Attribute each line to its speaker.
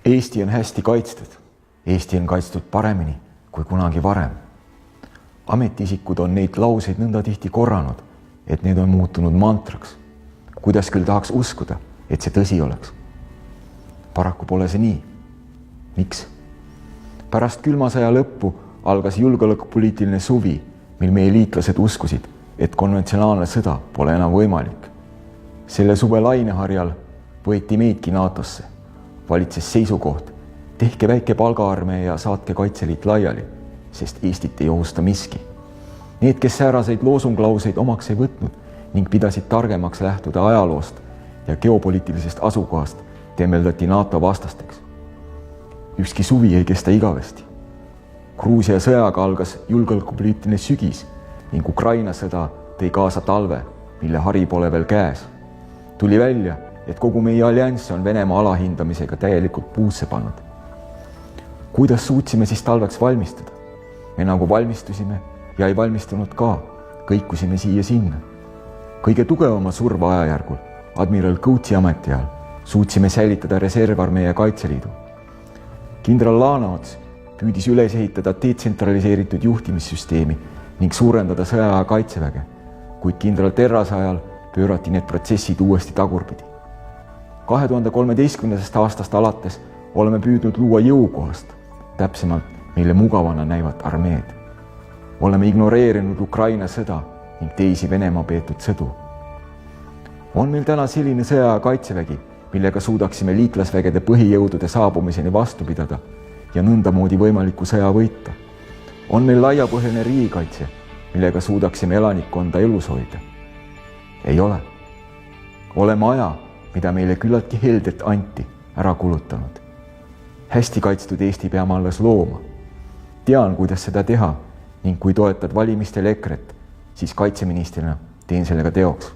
Speaker 1: Eesti on hästi kaitstud. Eesti on kaitstud paremini kui kunagi varem. Ametiisikud on neid lauseid nõnda tihti korranud, et need on muutunud mantraks. Kuidas küll tahaks uskuda, et see tõsi oleks? Paraku pole see nii. Miks? Pärast külma sõja lõppu algas julgeolekupoliitiline suvi, mil meie liitlased uskusid, et konventsionaalne sõda pole enam võimalik. Selle suve laineharjal võeti meidki NATO-sse. Valitses seisukoht, tehke väike palgaarmee ja saatke Kaitseliit laiali, sest Eestit ei ohusta miski. Need, kes sääraseid loosunglauseid omaks ei võtnud ning pidasid targemaks lähtuda ajaloost ja geopoliitilisest asukohast, temmeldati NATO vastasteks. Ükski suvi ei kesta igavesti. Gruusia sõjaga algas julgeolekupoliitiline sügis ning Ukraina sõda tõi kaasa talve, mille hari pole veel käes. Tuli välja, et kogu meie allianss on Venemaa alahindamisega täielikult puusse pannud. Kuidas suutsime siis talveks valmistuda? Me nagu valmistusime ja ei valmistunud ka, kõikusime siia-sinna. Kõige tugevama surva ajajärgul, admiral Kõutsi ametiajal, suutsime säilitada reservarmee ja Kaitseliidu. Kindral Laaneots püüdis üles ehitada detsentraliseeritud juhtimissüsteemi ning suurendada sõjaaja kaitseväge, kuid kindral Terrase ajal pöörati need protsessid uuesti tagurpidi. 2013. aastast alates oleme püüdnud luua jõukohast, täpsemalt meile mugavana näivat armeed. Oleme ignoreerinud Ukraina sõda ning teisi Venemaa peetud sõdu. On meil täna selline sõjaaja kaitsevägi, millega suudaksime liitlasvägede põhijõudude saabumiseni vastu pidada ja nõndamoodi võimaliku sõja võita. On meil laiapõhjaline riigikaitse, millega suudaksime elanikkonda elus hoida? Ei ole. Oleme aja, mida meile küllaltki heldet anti, ära kulutanud. Hästi kaitstud Eesti peame alles looma. Tean, kuidas seda teha ning kui toetad valimistel EKRE-t, siis kaitseministrina teen sellega teoks.